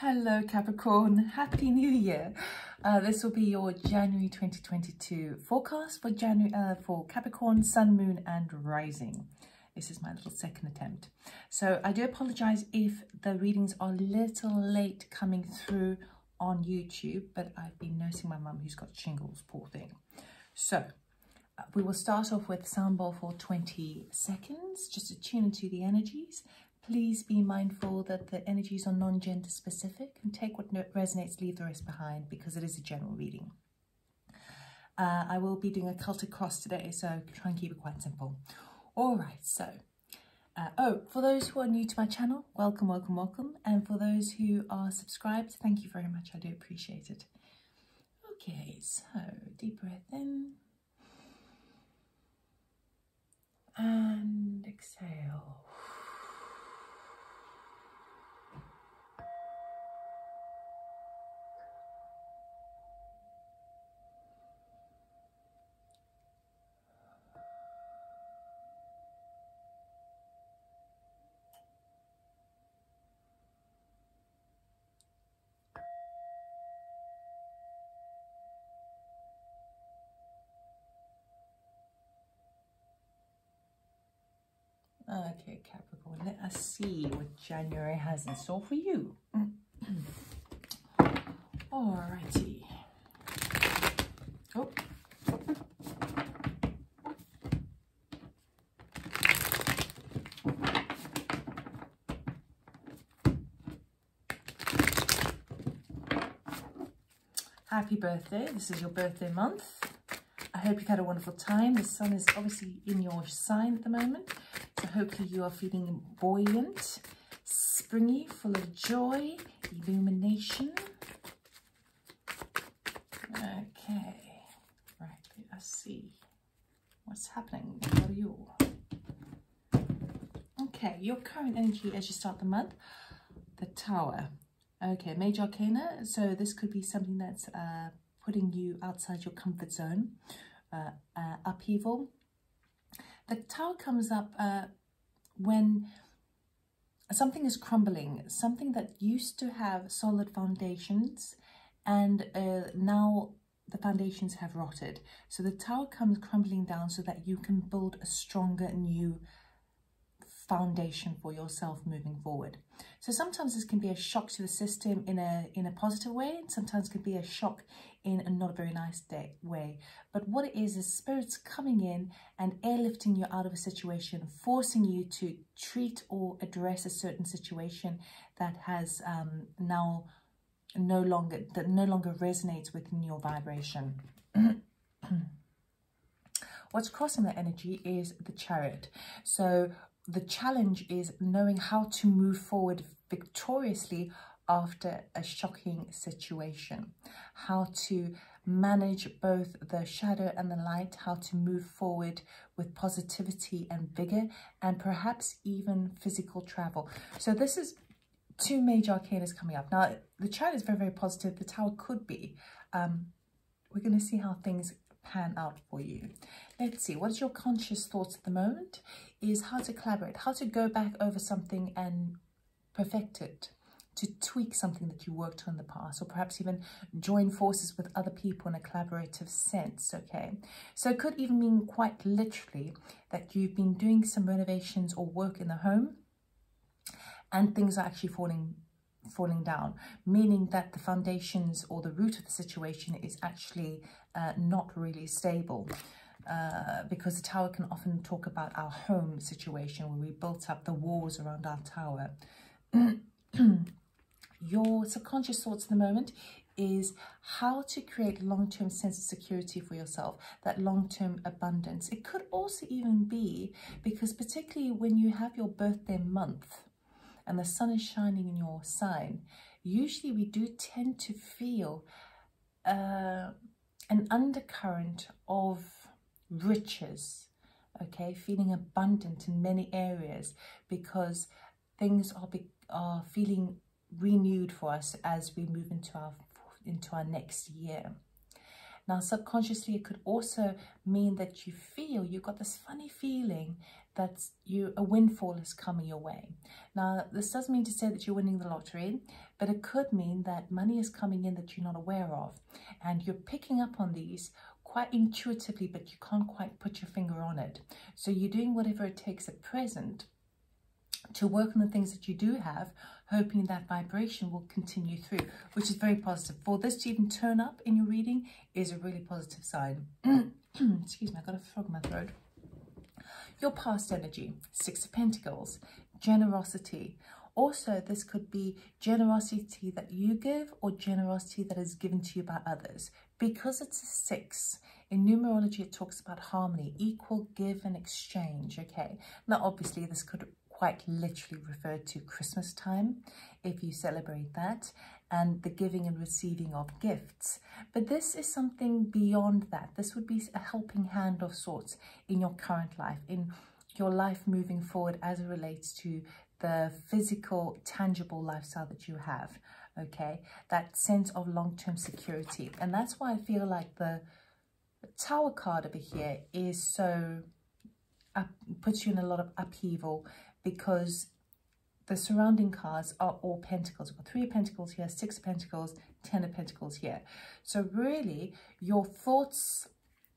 Hello Capricorn, Happy New Year. This will be your January 2022 forecast for for Capricorn, Sun, Moon and Rising. This is my little second attempt. So I do apologize if the readings are a little late coming through on YouTube, but I've been nursing my mum who's got shingles, poor thing. So we will start off with sound bowl for 20 seconds, just to tune into the energies. Please be mindful that the energies are non-gender specific and take what resonates, leave the rest behind, because it is a general reading. I will be doing a Celtic cross today, so try and keep it quite simple. All right, so, for those who are new to my channel, welcome, welcome, welcome. And for those who are subscribed, thank you very much. I do appreciate it. Okay, so deep breath in. And exhale. Okay, Capricorn, let us see what January has in store for you. Alrighty. Oh. Happy birthday. This is your birthday month. I hope you've had a wonderful time. The sun is obviously in your sign at the moment. So hopefully you are feeling buoyant, springy, full of joy, illumination. Okay, right, let's see what's happening for you. Okay, your current energy as you start the month, the Tower. Okay, Major Arcana, so this could be something that's putting you outside your comfort zone, upheaval. The Tower comes up when something is crumbling, something that used to have solid foundations, and now the foundations have rotted. So the Tower comes crumbling down so that you can build a stronger new foundation for yourself moving forward. So sometimes this can be a shock to the system in a positive way, and sometimes it can be a shock in a not very nice way. But what it is spirits coming in and airlifting you out of a situation, forcing you to treat or address a certain situation that has now no longer resonates within your vibration. What's crossing that energy is the Chariot. So the challenge is knowing how to move forward victoriously after a shocking situation, how to manage both the shadow and the light, how to move forward with positivity and vigor, and perhaps even physical travel. So this is two major arcanas coming up. Now, the Chariot is very, very positive. The Tower could be. We're going to see how things pan out for you. Let's see, what is your conscious thoughts at the moment is how to collaborate, how to go back over something and perfect it, to tweak something that you worked on in the past, or perhaps even join forces with other people in a collaborative sense. Okay, so it could even mean quite literally that you've been doing some renovations or work in the home and things are actually falling down, meaning that the foundations or the root of the situation is actually not really stable, because the Tower can often talk about our home situation where we built up the walls around our tower. Your subconscious thoughts at the moment is how to create a long-term sense of security for yourself, that long-term abundance. It could also even be because particularly when you have your birthday month and the sun is shining in your sign, usually we do tend to feel an undercurrent of riches, okay, feeling abundant in many areas because things are feeling renewed for us as we move into our next year. Now, subconsciously, it could also mean that you've got this funny feeling that a windfall is coming your way. Now, this doesn't mean to say that you're winning the lottery, but it could mean that money is coming in that you're not aware of, and you're picking up on these quite intuitively, but you can't quite put your finger on it. So you're doing whatever it takes at present to work on the things that you do have, hoping that vibration will continue through, which is very positive. For this to even turn up in your reading is a really positive sign. Excuse me, I got a frog in my throat. Your past energy, 6 of Pentacles, generosity. Also, this could be generosity that you give or generosity that is given to you by others. Because it's a 6, in numerology, it talks about harmony, equal give and exchange, okay? Now, obviously, this could quite literally refer to Christmas time, if you celebrate that, and the giving and receiving of gifts. But this is something beyond that. This would be a helping hand of sorts in your current life, in your life moving forward as it relates to the physical, tangible lifestyle that you have, okay? That sense of long-term security. And that's why I feel like the Tower card over here is so, puts you in a lot of upheaval, because the surrounding cards are all Pentacles. We've got 3 of Pentacles here, 6 of Pentacles, 10 of Pentacles here. So really, your thoughts,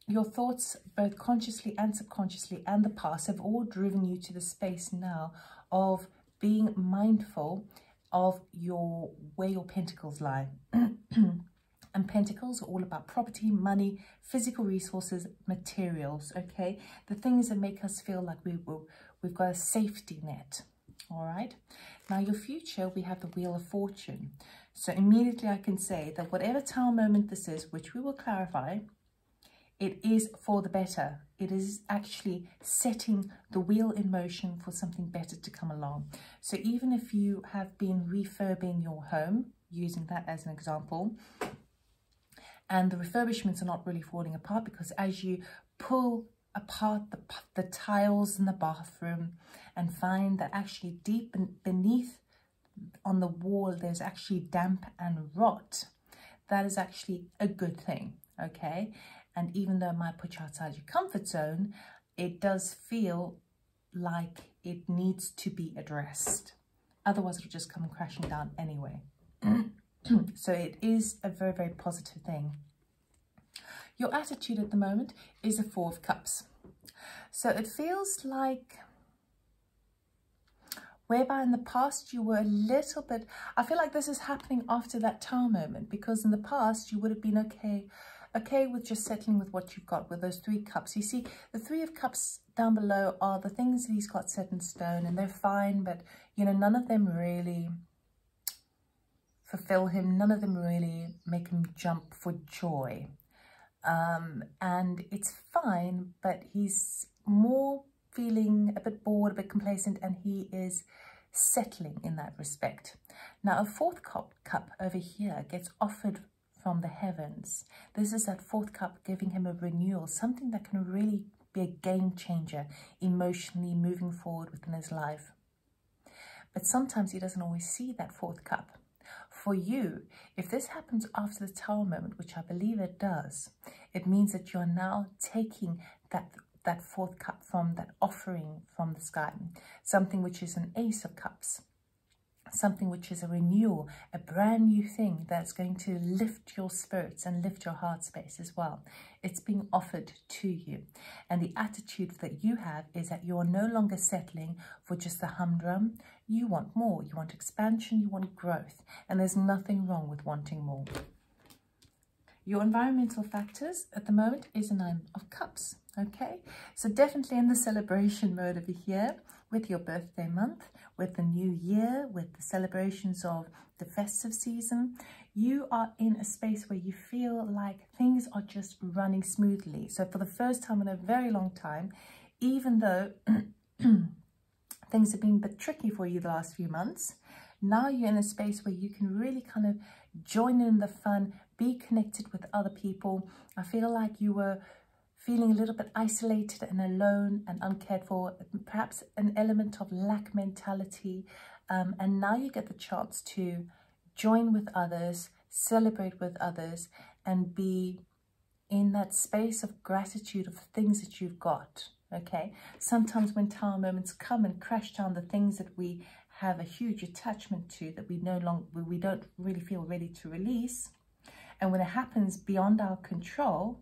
both consciously and subconsciously, and the past have all driven you to the space now of being mindful of where your Pentacles lie. And Pentacles are all about property, money, physical resources, materials, okay? The things that make us feel like we've got a safety net, all right? Now, your future, we have the Wheel of Fortune. So immediately I can say that whatever Tower moment this is, which we will clarify, it is for the better. It is actually setting the wheel in motion for something better to come along. So even if you have been refurbing your home, using that as an example, and the refurbishments are not really falling apart, because as you pull apart the tiles in the bathroom and find that actually deep beneath on the wall there's actually damp and rot, that is actually a good thing, okay? And even though it might put you outside your comfort zone, it does feel like it needs to be addressed. Otherwise, it'll just come crashing down anyway. So it is a very, very positive thing. Your attitude at the moment is a 4 of Cups. So it feels like, whereby in the past you were a little bit, I feel like this is happening after that Tower moment, because in the past you would have been okay with just settling with what you've got, with those 3 cups. You see, the 3 of Cups down below are the things that he's got set in stone, and they're fine, but, you know, none of them really fulfill him. None of them really make him jump for joy. And it's fine, but he's more feeling a bit bored, a bit complacent, and he is settling in that respect. Now, a 4th cup over here gets offered from the heavens. This is that 4th cup giving him a renewal, something that can really be a game changer emotionally moving forward within his life. But sometimes he doesn't always see that 4th cup. For you, if this happens after the Tower moment, which I believe it does, it means that you're now taking that 4th cup from that offering from the sky, something which is an Ace of Cups, something which is a renewal, a brand new thing that's going to lift your spirits and lift your heart space as well. It's being offered to you. And the attitude that you have is that you're no longer settling for just the humdrum. You want more, you want expansion, you want growth. And there's nothing wrong with wanting more. Your environmental factors at the moment is a 9 of Cups, okay? So definitely in the celebration mode over here, with your birthday month, with the new year, with the celebrations of the festive season, you are in a space where you feel like things are just running smoothly. So for the first time in a very long time, even though things have been a bit tricky for you the last few months, now you're in a space where you can really kind of join in the fun, be connected with other people. I feel like you were feeling a little bit isolated and alone and uncared for, perhaps an element of lack mentality. And now you get the chance to join with others, celebrate with others, and be in that space of gratitude of the things that you've got, okay? Sometimes when tower moments come and crash down the things that we have a huge attachment to, that we don't really feel ready to release, and when it happens beyond our control,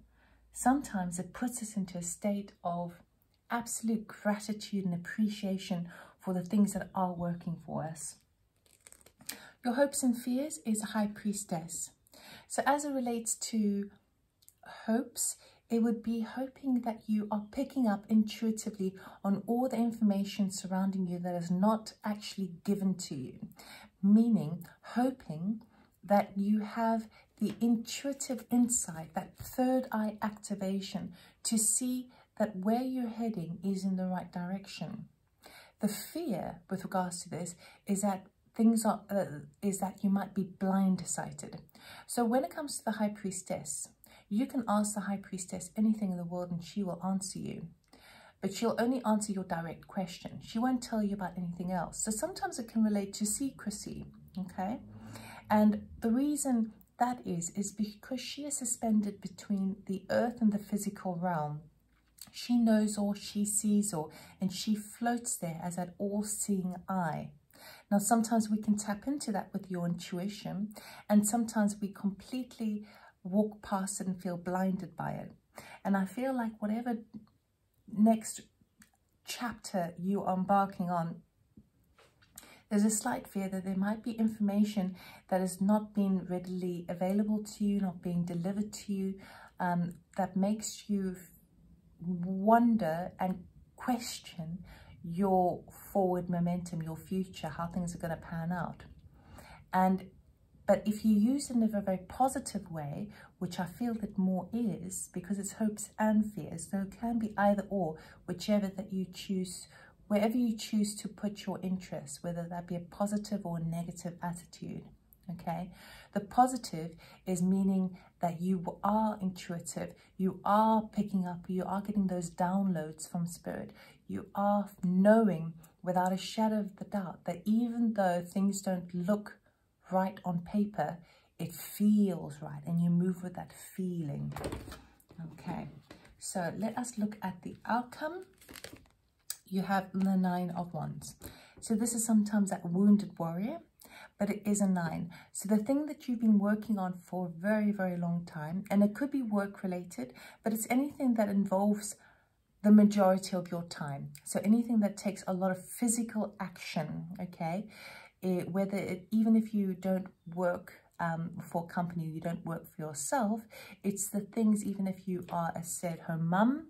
sometimes it puts us into a state of absolute gratitude and appreciation for the things that are working for us. Your hopes and fears is a high priestess. So as it relates to hopes, it would be hoping that you are picking up intuitively on all the information surrounding you that is not actually given to you. Meaning, hoping that you have the intuitive insight, that third eye activation, to see that where you're heading is in the right direction. The fear with regards to this is that you might be blindsided. So when it comes to the high priestess, you can ask the high priestess anything in the world and she will answer you. But she'll only answer your direct question. She won't tell you about anything else. So sometimes it can relate to secrecy, okay? And the reason that is because she is suspended between the earth and the physical realm. She knows all, she sees all, and she floats there as that all-seeing eye. Now, sometimes we can tap into that with your intuition, and sometimes we completely walk past it and feel blinded by it. And I feel like whatever next chapter you are embarking on, there's a slight fear that there might be information that has not been readily available to you, not being delivered to you, that makes you wonder and question your forward momentum, your future, how things are going to pan out. But if you use it in a very positive way, which I feel that more is, because it's hopes and fears, so it can be either or, whichever that you choose, wherever you choose to put your interest, whether that be a positive or a negative attitude, okay? The positive is meaning that you are intuitive, you are picking up, you are getting those downloads from spirit, you are knowing without a shadow of the doubt that even though things don't look right on paper, it feels right, and you move with that feeling. Okay, so let us look at the outcome. You have the 9 of Wands. So this is sometimes that wounded warrior, but it is a 9. So the thing that you've been working on for a very, very long time, and it could be work related, but it's anything that involves the majority of your time. So anything that takes a lot of physical action, okay? Even if you don't work for a company, you don't work for yourself, it's the things, even if you are a stay-at-home mum,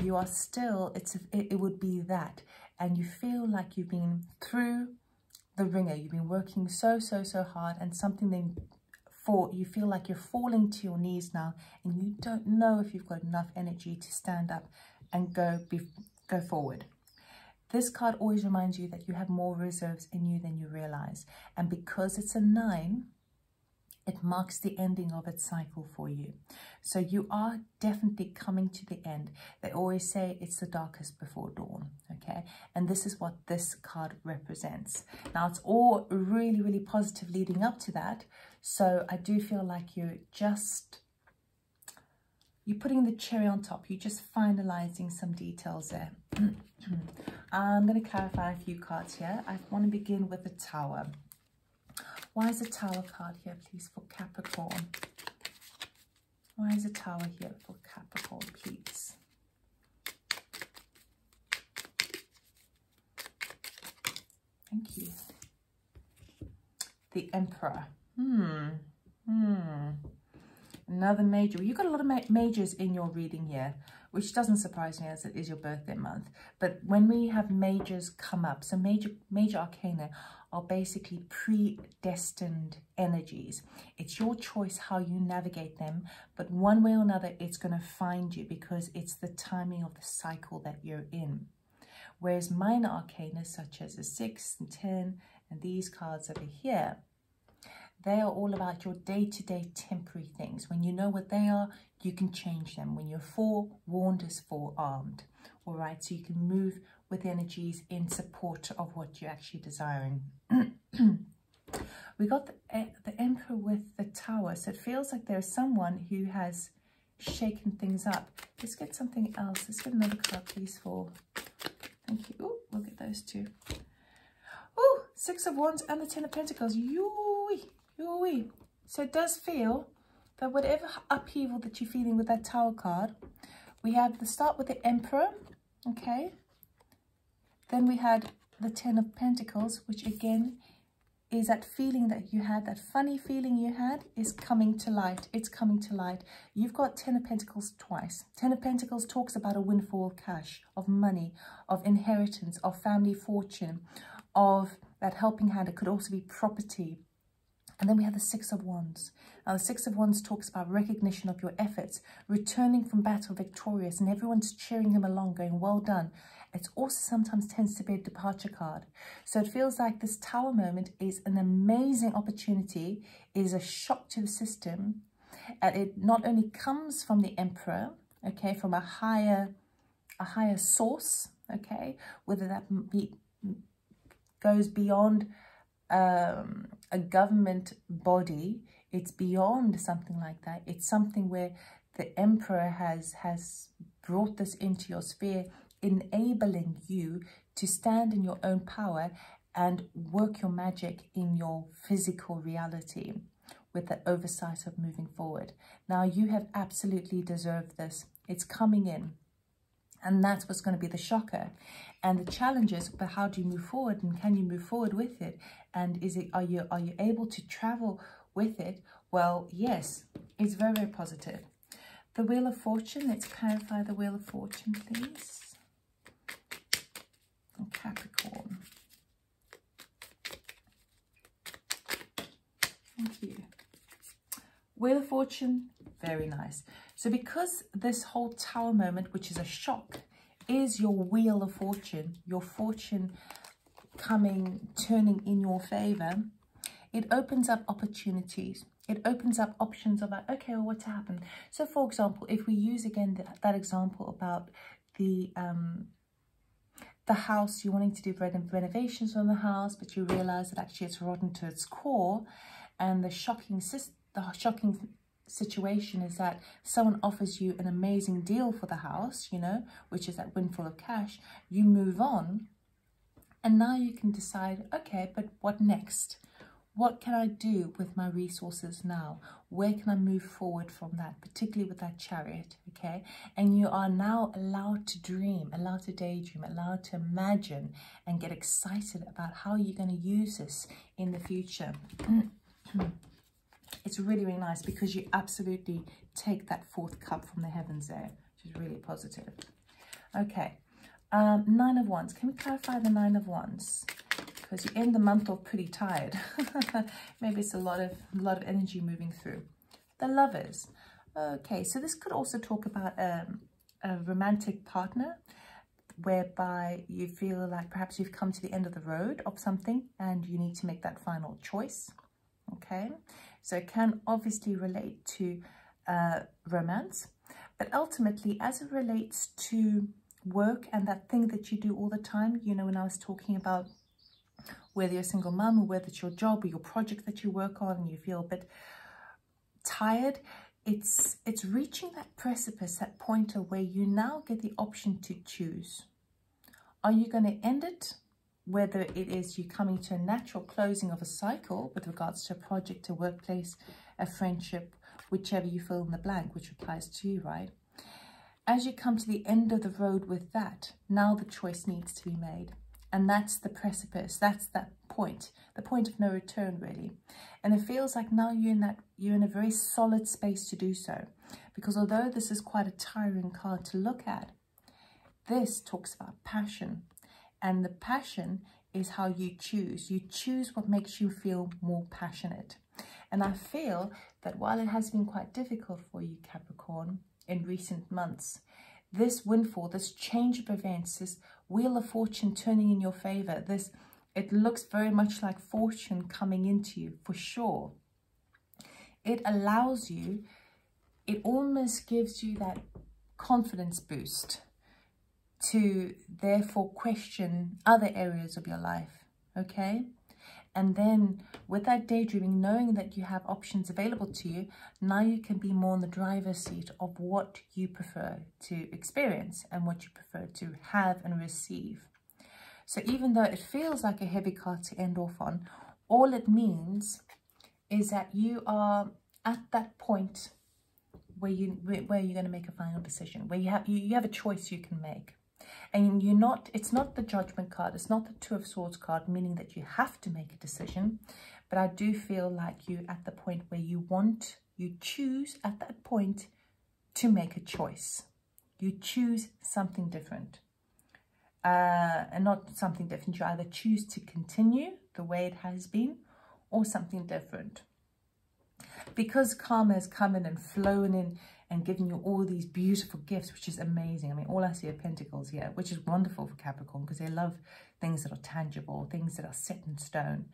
you are still, it would be that. And you feel like you've been through the ringer, you've been working so hard, and you feel like you're falling to your knees now, and you don't know if you've got enough energy to stand up and go forward. This card always reminds you that you have more reserves in you than you realize. And because it's a 9, it marks the ending of its cycle for you. So you are definitely coming to the end. They always say it's the darkest before dawn, okay? And this is what this card represents. Now, it's all really, really positive leading up to that. So I do feel like you're putting the cherry on top. You're just finalizing some details there. I'm going to clarify a few cards here. I want to begin with the Tower. Why is the Tower card here, please, for Capricorn? Why is the Tower here for Capricorn, please? Thank you. The Emperor. Another major. You've got a lot of majors in your reading here, which doesn't surprise me as it is your birthday month. But when we have majors come up, so major arcana are basically predestined energies. It's your choice how you navigate them, but one way or another, it's going to find you because it's the timing of the cycle that you're in. Whereas minor arcana, such as the 6 and 10 and these cards over here, they are all about your day-to-day temporary things. When you know what they are, you can change them. When you're forewarned is forearmed. All right, so you can move with energies in support of what you're actually desiring. We got the Emperor with the Tower. So it feels like there's someone who has shaking things up. Let's get something else. Let's get another card, please, for... Thank you. Oh, we'll get those two. Oh, Six of Wands and the Ten of Pentacles. Yoo-wee, yoo-wee. So it does feel that whatever upheaval that you're feeling with that Tower card, we have the start with the Emperor, okay? Then we had the Ten of Pentacles, which again is that feeling that you had, that funny feeling you had, is coming to light. It's coming to light. You've got Ten of Pentacles twice. Ten of Pentacles talks about a windfall of cash, of money, of inheritance, of family fortune, of that helping hand. It could also be property. And then we have the Six of Wands. Now, the Six of Wands talks about recognition of your efforts, returning from battle victorious, and everyone's cheering him along, going, well done. It also sometimes tends to be a departure card. So it feels like this Tower moment is an amazing opportunity, is a shock to the system. And it not only comes from the Emperor, okay, from a higher source, okay, whether that goes beyond a government body, it's beyond something like that. It's something where the Emperor has brought this into your sphere, enabling you to stand in your own power and work your magic in your physical reality with the oversight of moving forward. Now, you have absolutely deserved this. It's coming in. And that's what's going to be the shocker. And the challenge is, but how do you move forward, and can you move forward with it? And are you able to travel with it? Well, yes, it's very, very positive. The Wheel of Fortune, let's clarify the Wheel of Fortune, please. And Capricorn. Thank you. Wheel of Fortune, very nice. So because this whole Tower moment, which is a shock, is your Wheel of Fortune, your fortune turning in your favor, it opens up opportunities. It opens up options about, okay, well, what's happened? So, for example, if we use again that example about the house, you're wanting to do renovations on the house, but you realize that actually it's rotten to its core, and the shocking situation is that someone offers you an amazing deal for the house, you know, which is that windfall of cash. You move on, and now you can decide, okay, but what next? What can I do with my resources now? Where can I move forward from that, particularly with that Chariot, okay? And you are now allowed to dream, allowed to daydream, allowed to imagine and get excited about how you're going to use this in the future. It's really, really nice because you absolutely take that fourth cup from the heavens there, which is really positive. Okay, Nine of Wands. Can we clarify the Nine of Wands? Because you end the month off pretty tired. Maybe it's a lot of energy moving through. The Lovers. Okay, so this could also talk about a romantic partner, whereby you feel like perhaps you've come to the end of the road of something and you need to make that final choice. Okay, so it can obviously relate to romance, but ultimately as it relates to work and that thing that you do all the time, you know, when I was talking about whether you're a single mum or whether it's your job or your project that you work on and you feel a bit tired, it's reaching that precipice, that pointer where you now get the option to choose. Are you going to end it? Whether it is you coming to a natural closing of a cycle with regards to a project, a workplace, a friendship, whichever you fill in the blank, which applies to you, right? As you come to the end of the road with that, now the choice needs to be made. And that's the precipice, that's that point, the point of no return, really. And it feels like now you're in a very solid space to do so. Because although this is quite a tiring card to look at, this talks about passion. And the passion is how you choose. You choose what makes you feel more passionate. And I feel that while it has been quite difficult for you, Capricorn, in recent months, this windfall, this change of events, this Wheel of Fortune turning in your favor, it looks very much like fortune coming into you, for sure. It allows you, it almost gives you that confidence boost to therefore question other areas of your life, okay? And then with that daydreaming, knowing that you have options available to you, now you can be more in the driver's seat of what you prefer to experience and what you prefer to have and receive. So even though it feels like a heavy card to end off on, all it means is that you are at that point where you're going to make a final decision, where you have a choice you can make. And it's not the Judgment card, it's not the Two of Swords card, meaning that you have to make a decision. But I do feel like you're at the point where you choose at that point to make a choice. You choose something different. And not something different, you either choose to continue the way it has been or something different. Because karma has come in and flown in and given you all these beautiful gifts, which is amazing. I mean, all I see are Pentacles here, which is wonderful for Capricorn because they love things that are tangible, things that are set in stone.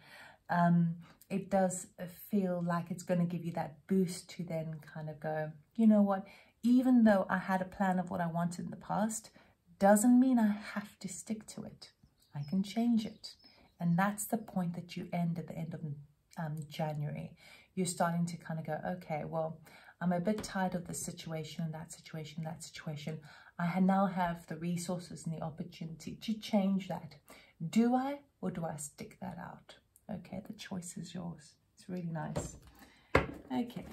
It does feel like it's going to give you that boost to then kind of go, you know what, even though I had a plan of what I wanted in the past, doesn't mean I have to stick to it. I can change it. And that's the point that you end at the end of January. You're starting to kind of go, okay, well, I'm a bit tired of this situation, that situation, that situation. I now have the resources and the opportunity to change that. Do I, or do I stick that out? Okay, the choice is yours. It's really nice. Okay,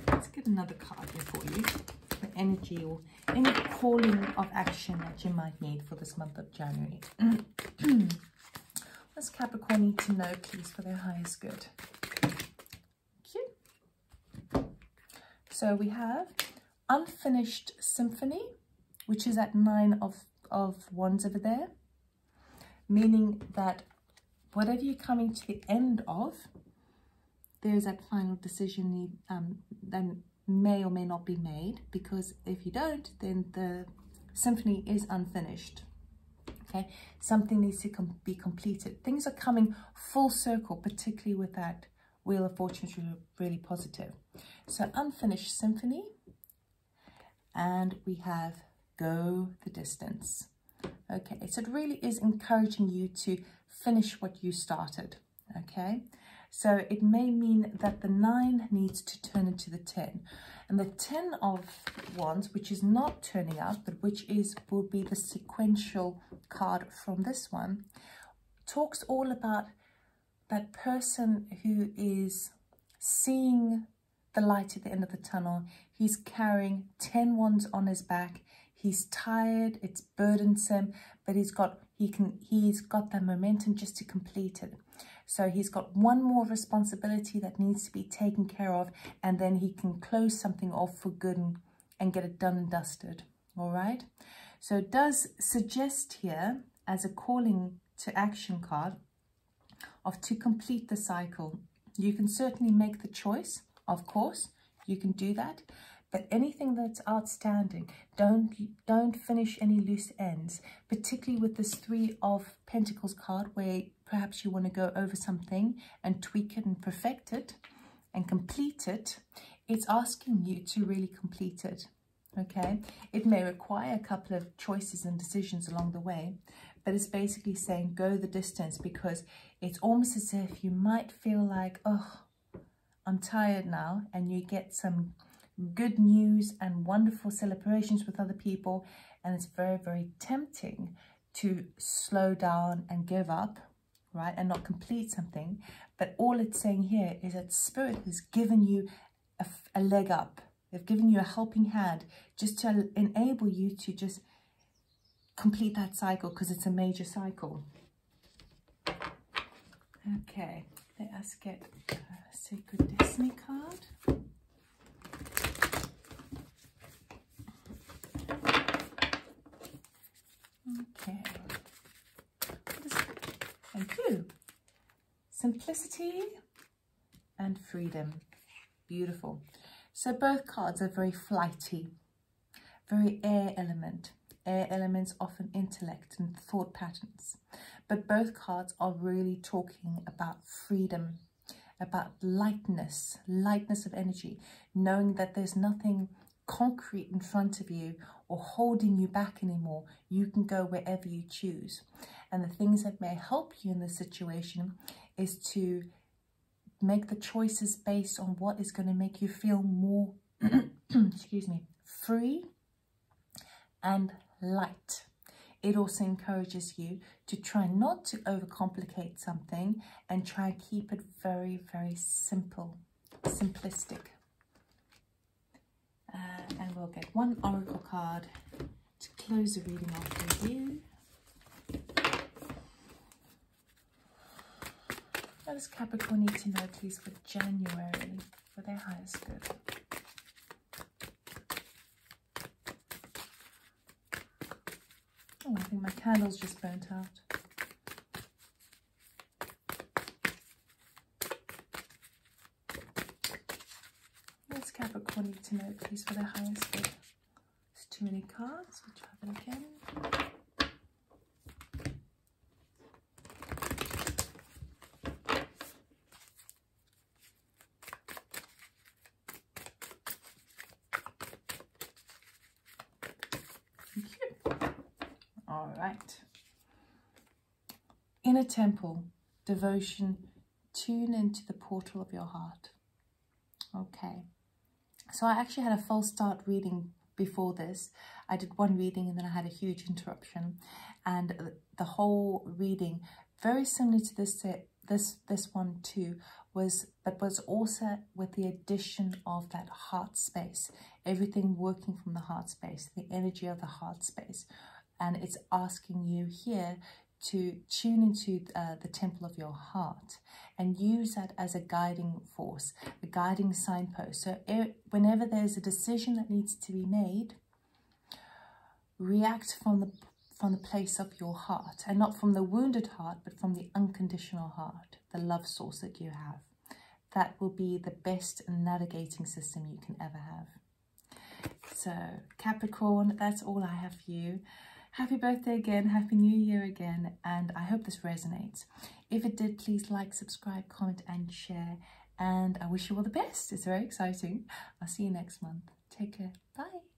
let's get another card here for you. For energy or any calling of action that you might need for this month of January. What does Capricorn need to know, please, for their highest good? So we have unfinished symphony, which is at 9 of Wands over there, meaning that whatever you're coming to the end of, there's that final decision that may or may not be made, because if you don't, then the symphony is unfinished. Okay, something needs to be completed. Things are coming full circle, particularly with that Wheel of Fortune, which is really positive. So unfinished symphony, and we have go the distance. Okay, so it really is encouraging you to finish what you started. Okay, so it may mean that the 9 needs to turn into the 10, and the 10 of Wands, which is not turning out, but which will be the sequential card from this one, talks all about that person who is seeing the light at the end of the tunnel. He's carrying 10 wands on his back. He's tired, it's burdensome, but he's got that momentum just to complete it. So he's got one more responsibility that needs to be taken care of, and then he can close something off for good and get it done and dusted. All right. So it does suggest here as a calling to action card of to complete the cycle. You can certainly make the choice, of course, you can do that, but anything that's outstanding, don't finish any loose ends, particularly with this 3 of Pentacles card, where perhaps you want to go over something and tweak it and perfect it and complete it. It's asking you to really complete it. Okay, it may require a couple of choices and decisions along the way, but it's basically saying go the distance, because it's almost as if you might feel like, oh, I'm tired now, and you get some good news and wonderful celebrations with other people, and it's very, very tempting to slow down and give up, right, and not complete something. But all it's saying here is that Spirit has given you a leg up. They've given you a helping hand just to enable you to just complete that cycle, because it's a major cycle. Okay, let us get a Sacred Destiny card. Okay, thank you. Simplicity and freedom. Beautiful. So both cards are very flighty, very air element. Air elements often intellect and thought patterns. But both cards are really talking about freedom, about lightness of energy, knowing that there's nothing concrete in front of you or holding you back anymore. You can go wherever you choose. And the things that may help you in this situation is to make the choices based on what is going to make you feel more, excuse me, free and light. It also encourages you to try not to overcomplicate something and try and keep it very, very simple, simplistic. And we'll get one oracle card to close the reading off for you. What does Capricorn need to know, please, for January, for their highest good? Oh, I think my candle's just burnt out. What's Capricorn need to know, please, for their highest good? There's too many cards. We'll try that again. All right. Inner temple, devotion, tune into the portal of your heart. Okay. So I actually had a false start reading before this. I did one reading and then I had a huge interruption. And the whole reading, very similar to this one too, was also with the addition of that heart space. Everything working from the heart space, the energy of the heart space. And it's asking you here to tune into the temple of your heart and use that as a guiding force, a guiding signpost. So whenever there's a decision that needs to be made, react from the place of your heart, and not from the wounded heart, but from the unconditional heart, the love source that you have. That will be the best navigating system you can ever have. So Capricorn, that's all I have for you. Happy birthday again, Happy New Year again, and I hope this resonates. If it did, please like, subscribe, comment and share, and I wish you all the best. It's very exciting. I'll see you next month. Take care. Bye.